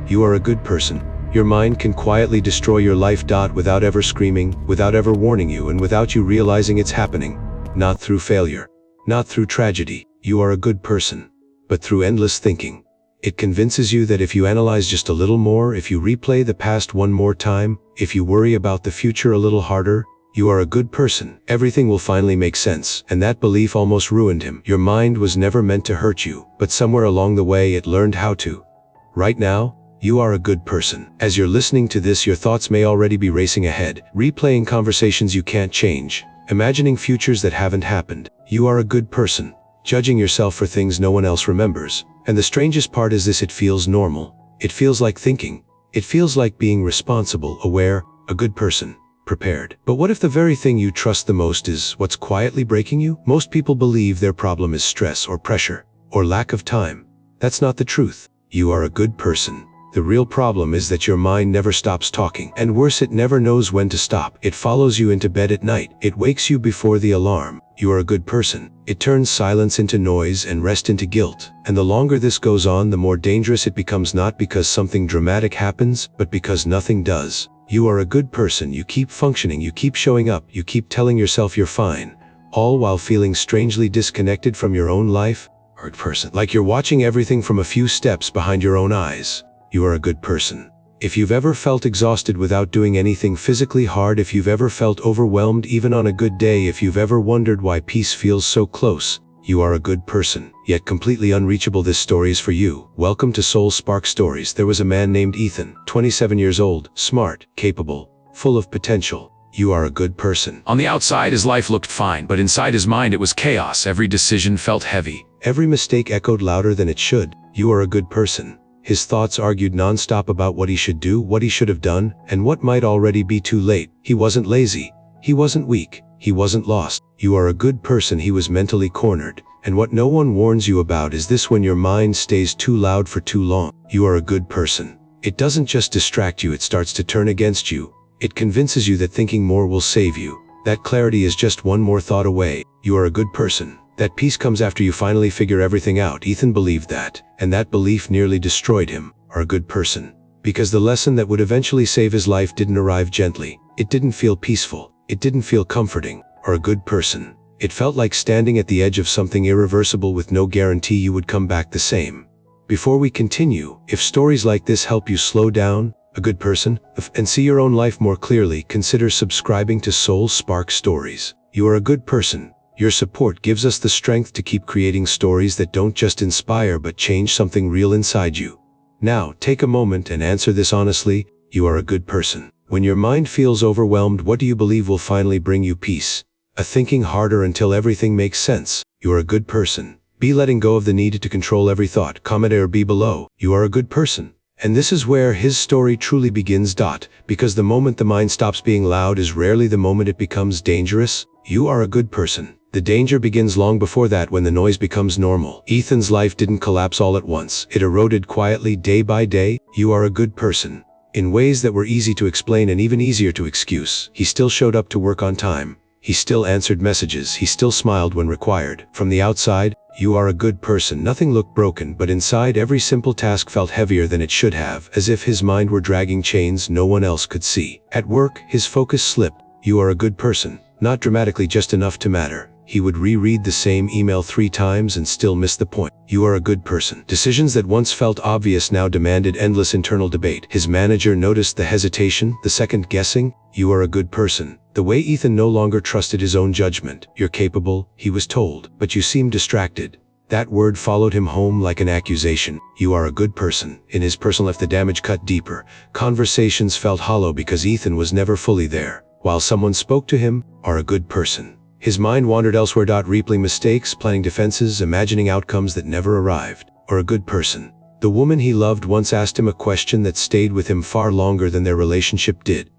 You are a good person. Your mind can quietly destroy your life. Without ever screaming, without ever warning you, and without you realizing it's happening. Not through failure. Not through tragedy. You are a good person. But through endless thinking. It convinces you that if you analyze just a little more, if you replay the past one more time, if you worry about the future a little harder, you are a good person. Everything will finally make sense. And that belief almost ruined him. Your mind was never meant to hurt you, but somewhere along the way it learned how to. Right now, you are a good person. As you're listening to this, your thoughts may already be racing ahead, replaying conversations you can't change, imagining futures that haven't happened. You are a good person, judging yourself for things no one else remembers. And the strangest part is this: it feels normal. It feels like thinking. It feels like being responsible, aware, a good person, prepared. But what if the very thing you trust the most is what's quietly breaking you? Most people believe their problem is stress or pressure, or lack of time. That's not the truth. You are a good person. The real problem is that your mind never stops talking. And worse, it never knows when to stop. It follows you into bed at night. It wakes you before the alarm. You are a good person. It turns silence into noise and rest into guilt. And the longer this goes on, the more dangerous it becomes, not because something dramatic happens, but because nothing does. You are a good person. You keep functioning. You keep showing up. You keep telling yourself you're fine. All while feeling strangely disconnected from your own life. Or person. Like you're watching everything from a few steps behind your own eyes. You are a good person. If you've ever felt exhausted without doing anything physically hard, if you've ever felt overwhelmed even on a good day, if you've ever wondered why peace feels so close, you are a good person, yet completely unreachable, this story is for you. Welcome to Soul Spark Stories. There was a man named Ethan, 27 years old, smart, capable, full of potential. You are a good person. On the outside, his life looked fine, but inside his mind it was chaos. Every decision felt heavy. Every mistake echoed louder than it should. You are a good person. His thoughts argued nonstop about what he should do, what he should have done, and what might already be too late. He wasn't lazy. He wasn't weak. He wasn't lost. You are a good person. He was mentally cornered. And what no one warns you about is this: when your mind stays too loud for too long, you are a good person. It doesn't just distract you, it starts to turn against you. It convinces you that thinking more will save you. That clarity is just one more thought away. You are a good person. That peace comes after you finally figure everything out. Ethan believed that, and that belief nearly destroyed him. Are a good person. Because the lesson that would eventually save his life didn't arrive gently. It didn't feel peaceful. It didn't feel comforting. Or a good person. It felt like standing at the edge of something irreversible with no guarantee you would come back the same. Before we continue, if stories like this help you slow down, a good person, and see your own life more clearly, consider subscribing to Soul Spark Stories. You are a good person. Your support gives us the strength to keep creating stories that don't just inspire but change something real inside you. Now, take a moment and answer this honestly. You are a good person. When your mind feels overwhelmed, what do you believe will finally bring you peace? A thinking harder until everything makes sense. You are a good person. B, letting go of the need to control every thought. Comment or B below. You are a good person. And this is where his story truly begins. Because the moment the mind stops being loud is rarely the moment it becomes dangerous. You are a good person. The danger begins long before that, when the noise becomes normal. Ethan's life didn't collapse all at once. It eroded quietly, day by day. You are a good person. In ways that were easy to explain and even easier to excuse. He still showed up to work on time. He still answered messages. He still smiled when required. From the outside, you are a good person. Nothing looked broken, but inside every simple task felt heavier than it should have, as if his mind were dragging chains no one else could see. At work, his focus slipped. You are a good person. Not dramatically, just enough to matter. He would reread the same email 3 times and still miss the point. You are a good person. Decisions that once felt obvious now demanded endless internal debate. His manager noticed the hesitation, the second guessing. You are a good person. The way Ethan no longer trusted his own judgment. You're capable, he was told, but you seem distracted. That word followed him home like an accusation. You are a good person. In his personal life, the damage cut deeper. Conversations felt hollow because Ethan was never fully there. While someone spoke to him, are a good person. His mind wandered elsewhere. Replaying mistakes, planning defenses, imagining outcomes that never arrived. Or a good person. The woman he loved once asked him a question that stayed with him far longer than their relationship did.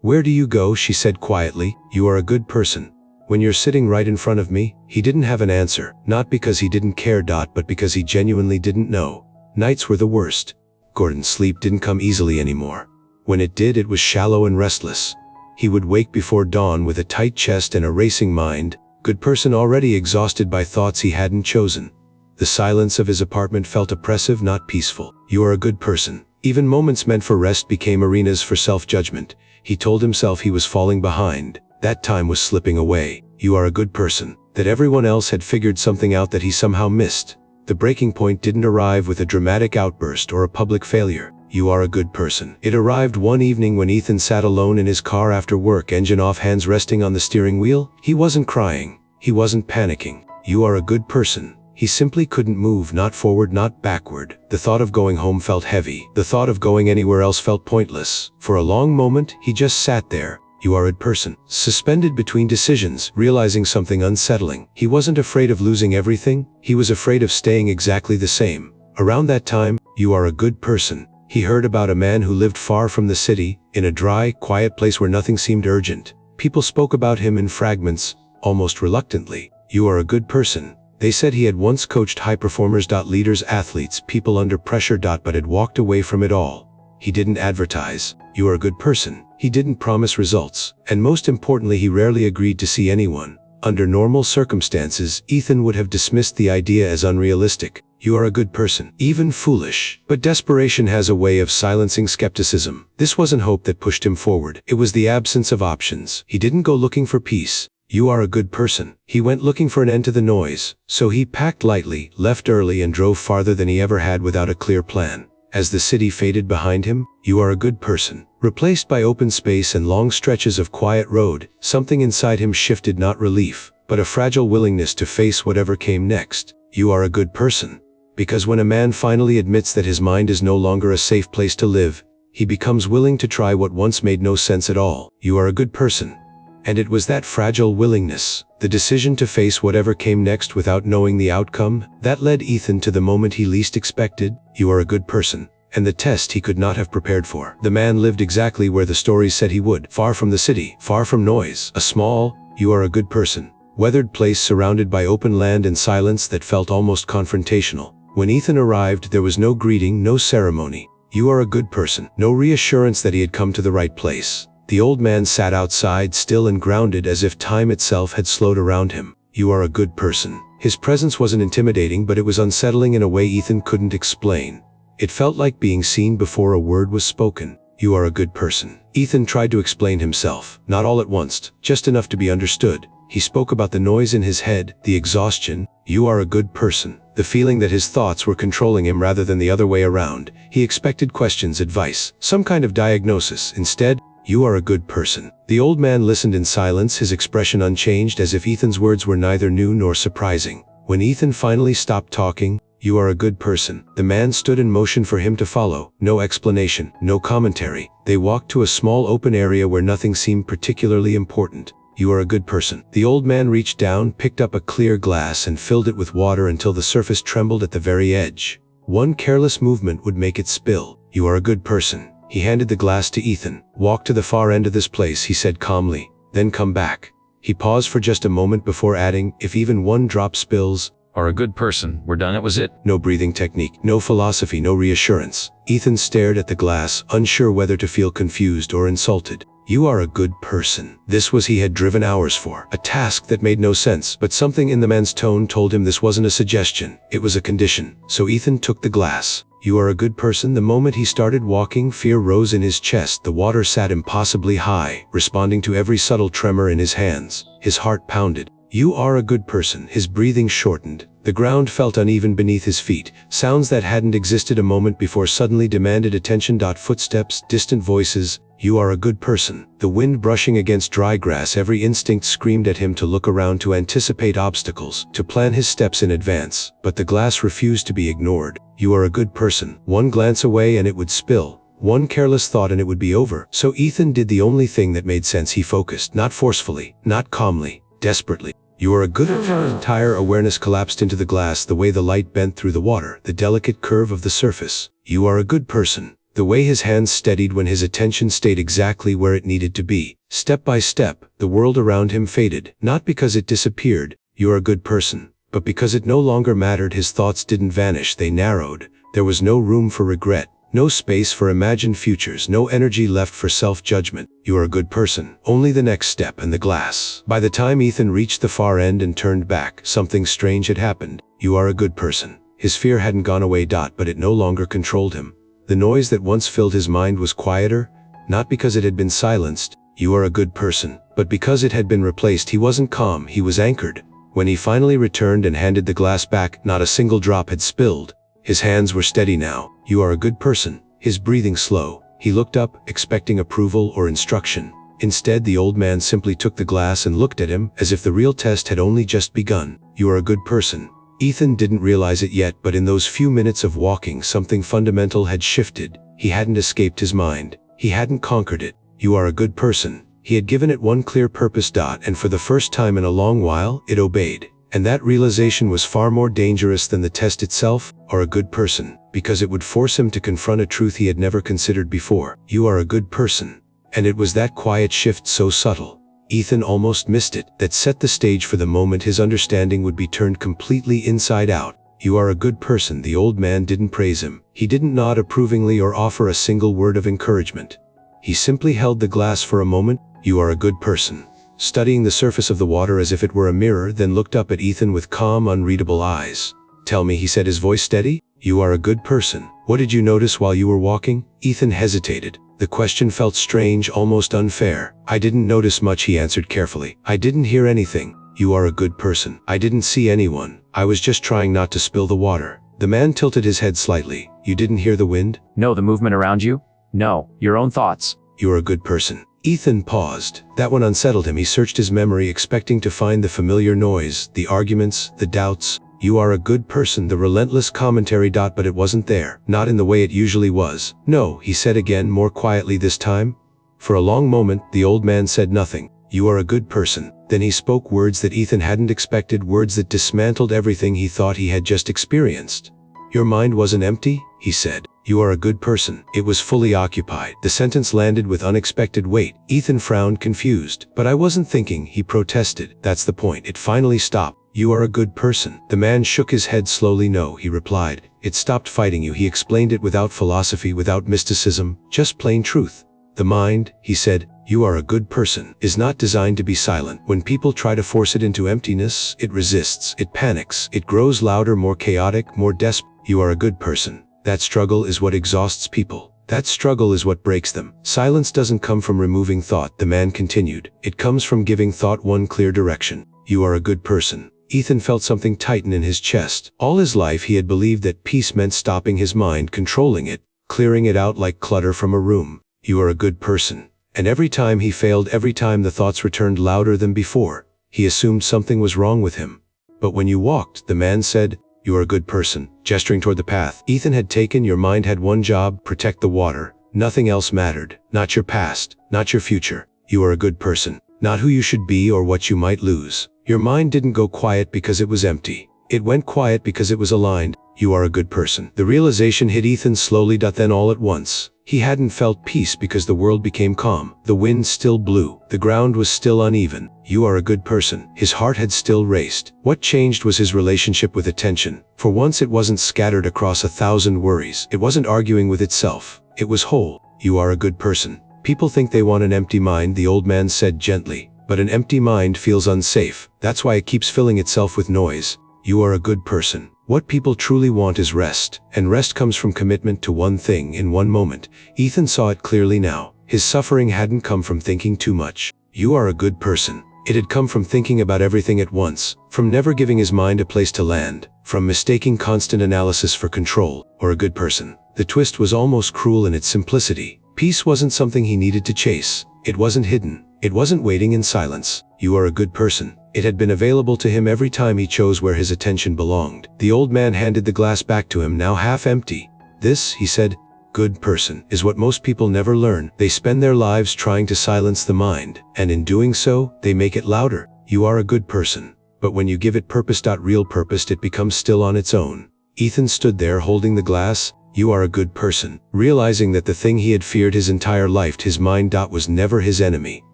Where do you go? She said quietly. You are a good person. When you're sitting right in front of me. He didn't have an answer, not because he didn't care, but because he genuinely didn't know. Nights were the worst. Gordon's sleep didn't come easily anymore. When it did, it was shallow and restless. He would wake before dawn with a tight chest and a racing mind, good person already exhausted by thoughts he hadn't chosen. The silence of his apartment felt oppressive, not peaceful. You are a good person. Even moments meant for rest became arenas for self-judgment. He told himself he was falling behind. That time was slipping away. You are a good person. That everyone else had figured something out that he somehow missed. The breaking point didn't arrive with a dramatic outburst or a public failure. You are a good person. It arrived one evening when Ethan sat alone in his car after work, engine off, hands resting on the steering wheel. He wasn't crying. He wasn't panicking. You are a good person. He simply couldn't move, not forward, not backward. The thought of going home felt heavy. The thought of going anywhere else felt pointless. For a long moment, he just sat there. You are a person, suspended between decisions, realizing something unsettling. He wasn't afraid of losing everything. He was afraid of staying exactly the same. Around that time, you are a good person. He heard about a man who lived far from the city, in a dry, quiet place where nothing seemed urgent. People spoke about him in fragments, almost reluctantly. You are a good person. They said he had once coached high performers, leaders, athletes, people under pressure, but had walked away from it all. He didn't advertise. You are a good person. He didn't promise results. And most importantly, he rarely agreed to see anyone. Under normal circumstances, Ethan would have dismissed the idea as unrealistic. You are a good person, even foolish. But desperation has a way of silencing skepticism. This wasn't hope that pushed him forward. It was the absence of options. He didn't go looking for peace. You are a good person. He went looking for an end to the noise. So he packed lightly, left early, and drove farther than he ever had without a clear plan. As the city faded behind him, you are a good person. Replaced by open space and long stretches of quiet road, something inside him shifted, not relief, but a fragile willingness to face whatever came next. You are a good person. Because when a man finally admits that his mind is no longer a safe place to live, he becomes willing to try what once made no sense at all. You are a good person. And it was that fragile willingness, the decision to face whatever came next without knowing the outcome, that led Ethan to the moment he least expected. You are a good person. And the test he could not have prepared for. The man lived exactly where the stories said he would. Far from the city, far from noise. A small, you are a good person, weathered place surrounded by open land and silence that felt almost confrontational. When Ethan arrived, there was no greeting, no ceremony. You are a good person. No reassurance that he had come to the right place. The old man sat outside, still and grounded, as if time itself had slowed around him. You are a good person. His presence wasn't intimidating, but it was unsettling in a way Ethan couldn't explain. It felt like being seen before a word was spoken. You are a good person. Ethan tried to explain himself, not all at once, just enough to be understood. He spoke about the noise in his head, the exhaustion. You are a good person. The feeling that his thoughts were controlling him rather than the other way around. He expected questions, advice, some kind of diagnosis. Instead, you are a good person. The old man listened in silence, his expression unchanged, as if Ethan's words were neither new nor surprising. When Ethan finally stopped talking, you are a good person, the man stood in motion for him to follow. No explanation, no commentary. They walked to a small open area where nothing seemed particularly important. You are a good person. The old man reached down, picked up a clear glass and filled it with water until the surface trembled at the very edge. One careless movement would make it spill. You are a good person. He handed the glass to Ethan. Walk to the far end of this place, he said calmly, then come back. He paused for just a moment before adding, if even one drop spills, Are a good person. We're done. It was it. No breathing technique, no philosophy, no reassurance. Ethan stared at the glass, unsure whether to feel confused or insulted. You are a good person. This was he had driven hours for. A task that made no sense, but something in the man's tone told him this wasn't a suggestion. It was a condition. So Ethan took the glass. You are a good person. The moment he started walking, fear rose in his chest. The water sat impossibly high, responding to every subtle tremor in his hands. His heart pounded. You are a good person. His breathing shortened. The ground felt uneven beneath his feet. Sounds that hadn't existed a moment before suddenly demanded attention. Footsteps, distant voices. You are a good person. The wind brushing against dry grass. Every instinct screamed at him to look around, to anticipate obstacles, to plan his steps in advance. But the glass refused to be ignored. You are a good person. One glance away and it would spill. One careless thought and it would be over. So Ethan did the only thing that made sense. He focused, not forcefully, not calmly, desperately. You are a good entire awareness collapsed into the glass, the way the light bent through the water, the delicate curve of the surface. You are a good person. The way his hands steadied when his attention stayed exactly where it needed to be. Step by step, the world around him faded, not because it disappeared, you are a good person, but because it no longer mattered. His thoughts didn't vanish, they narrowed. There was no room for regret. No space for imagined futures, no energy left for self-judgment. You are a good person. Only the next step and the glass. By the time Ethan reached the far end and turned back, something strange had happened. You are a good person. His fear hadn't gone away, but it no longer controlled him. The noise that once filled his mind was quieter, not because it had been silenced, "You are a good person," but because it had been replaced. He wasn't calm, he was anchored. When he finally returned and handed the glass back, not a single drop had spilled. His hands were steady now. "You are a good person." His breathing slow. He looked up, expecting approval or instruction. Instead, the old man simply took the glass and looked at him, as if the real test had only just begun. "You are a good person." Ethan didn't realize it yet, but in those few minutes of walking, something fundamental had shifted. He hadn't escaped his mind. He hadn't conquered it. "You are a good person." He had given it one clear purpose. And for the first time in a long while, it obeyed. And that realization was far more dangerous than the test itself, or a good person, because it would force him to confront a truth he had never considered before. "You are a good person." And it was that quiet shift, so subtle, Ethan almost missed it, that set the stage for the moment his understanding would be turned completely inside out. "You are a good person." The old man didn't praise him. He didn't nod approvingly or offer a single word of encouragement. He simply held the glass for a moment. "You are a good person," studying the surface of the water as if it were a mirror, then looked up at Ethan with calm, unreadable eyes. "Tell me," he said, his voice steady. "You are a good person. What did you notice while you were walking?" Ethan hesitated. The question felt strange, almost unfair. "I didn't notice much," he answered carefully. "I didn't hear anything." "You are a good person." "I didn't see anyone. I was just trying not to spill the water." The man tilted his head slightly. "You didn't hear the wind?" No, the movement around you? No, your own thoughts. "You're a good person." Ethan paused. That one unsettled him. He searched his memory, expecting to find the familiar noise, the arguments, the doubts. "You are a good person," the relentless commentary. But it wasn't there. Not in the way it usually was. "No," he said again, more quietly this time. For a long moment, the old man said nothing. "You are a good person." Then he spoke words that Ethan hadn't expected, words that dismantled everything he thought he had just experienced. "Your mind wasn't empty," he said. "You are a good person." It was fully occupied. The sentence landed with unexpected weight. Ethan frowned, confused. "But I wasn't thinking," he protested. "That's the point." It finally stopped. "You are a good person." The man shook his head slowly. "No," he replied. "It stopped fighting you." He explained it without philosophy, without mysticism, just plain truth. "The mind," he said, "you are a good person, is not designed to be silent. When people try to force it into emptiness, it resists, it panics, it grows louder, more chaotic, more desperate. You are a good person. That struggle is what exhausts people. That struggle is what breaks them. Silence doesn't come from removing thought," the man continued. "It comes from giving thought one clear direction. You are a good person." Ethan felt something tighten in his chest. All his life he had believed that peace meant stopping his mind, controlling it, clearing it out like clutter from a room. "You are a good person." And every time he failed, every time the thoughts returned louder than before, he assumed something was wrong with him. "But when you walked," the man said, "you are a good person," gesturing toward the path Ethan had taken. "Your mind had one job: protect the water. Nothing else mattered. Not your past, not your future. You are a good person. Not who you should be or what you might lose." Your mind didn't go quiet because it was empty. It went quiet because it was aligned. You are a good person. The realization hit Ethan slowly, then all at once. He hadn't felt peace because the world became calm. The wind still blew. The ground was still uneven. You are a good person. His heart had still raced. What changed was his relationship with attention. For once it wasn't scattered across 1,000 worries. It wasn't arguing with itself. It was whole. You are a good person. People think they want an empty mind, the old man said gently. But an empty mind feels unsafe. That's why it keeps filling itself with noise. You are a good person. What people truly want is rest. And rest comes from commitment to one thing in one moment. Ethan saw it clearly now. His suffering hadn't come from thinking too much. You are a good person. It had come from thinking about everything at once, from never giving his mind a place to land, from mistaking constant analysis for control, or a good person. The twist was almost cruel in its simplicity. Peace wasn't something he needed to chase. It wasn't hidden. It wasn't waiting in silence. You are a good person. It had been available to him every time he chose where his attention belonged. The old man handed the glass back to him, now half empty. "This," he said, "good person, is what most people never learn. They spend their lives trying to silence the mind, and in doing so, they make it louder. You are a good person. But when you give it purpose, real purpose, it becomes still on its own." Ethan stood there holding the glass. You are a good person, realizing that the thing he had feared his entire life, his mind, was never his enemy.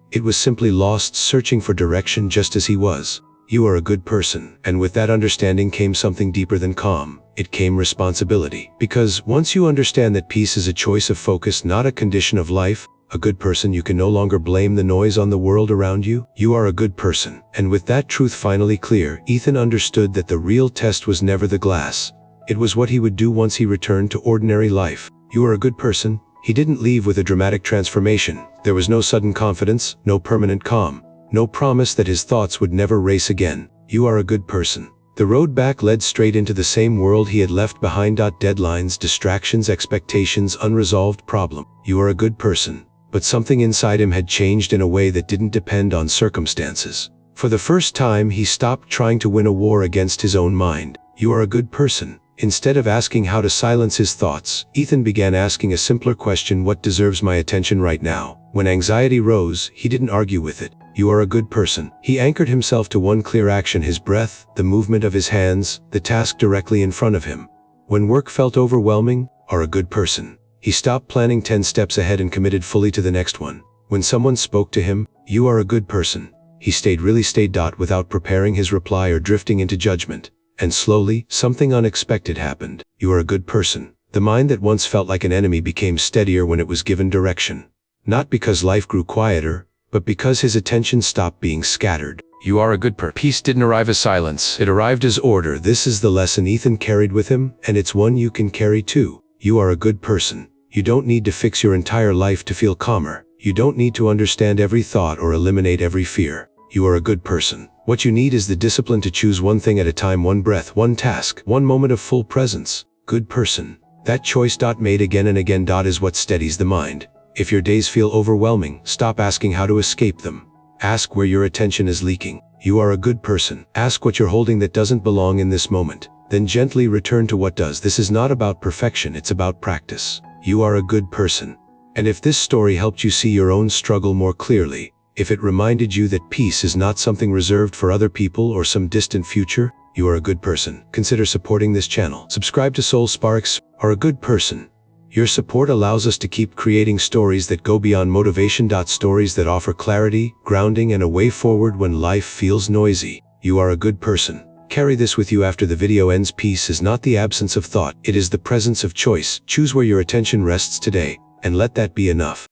It was simply lost, searching for direction just as he was. You are a good person. And with that understanding came something deeper than calm. It came responsibility. Because once you understand that peace is a choice of focus, not a condition of life, a good person, you can no longer blame the noise on the world around you. You are a good person. And with that truth finally clear, Ethan understood that the real test was never the glass. It was what he would do once he returned to ordinary life. You are a good person. He didn't leave with a dramatic transformation. There was no sudden confidence, no permanent calm, no promise that his thoughts would never race again. You are a good person. The road back led straight into the same world he had left behind. Deadlines, distractions, expectations, unresolved problem. You are a good person. But something inside him had changed in a way that didn't depend on circumstances. For the first time, he stopped trying to win a war against his own mind. You are a good person. Instead of asking how to silence his thoughts, Ethan began asking a simpler question: what deserves my attention right now? When anxiety rose, he didn't argue with it. You are a good person. He anchored himself to one clear action: his breath, the movement of his hands, the task directly in front of him. When work felt overwhelming, are a good person. He stopped planning 10 steps ahead and committed fully to the next one. When someone spoke to him, you are a good person, he stayed without preparing his reply or drifting into judgment. And slowly, something unexpected happened. You are a good person. The mind that once felt like an enemy became steadier when it was given direction. Not because life grew quieter, but because his attention stopped being scattered. You are a good person. Peace didn't arrive as silence, it arrived as order. This is the lesson Ethan carried with him, and it's one you can carry too. You are a good person. You don't need to fix your entire life to feel calmer. You don't need to understand every thought or eliminate every fear. You are a good person. What you need is the discipline to choose one thing at a time, one breath, one task, one moment of full presence. Good person. That choice made again and again is what steadies the mind. If your days feel overwhelming, stop asking how to escape them. Ask where your attention is leaking. You are a good person. Ask what you're holding that doesn't belong in this moment. Then gently return to what does. This is not about perfection, it's about practice. You are a good person. And if this story helped you see your own struggle more clearly, if it reminded you that peace is not something reserved for other people or some distant future, you are a good person. Consider supporting this channel. Subscribe to Soul Sparks. Are a good person. Your support allows us to keep creating stories that go beyond motivation. Stories that offer clarity, grounding, and a way forward when life feels noisy. You are a good person. Carry this with you after the video ends. Peace is not the absence of thought, it is the presence of choice. Choose where your attention rests today, and let that be enough.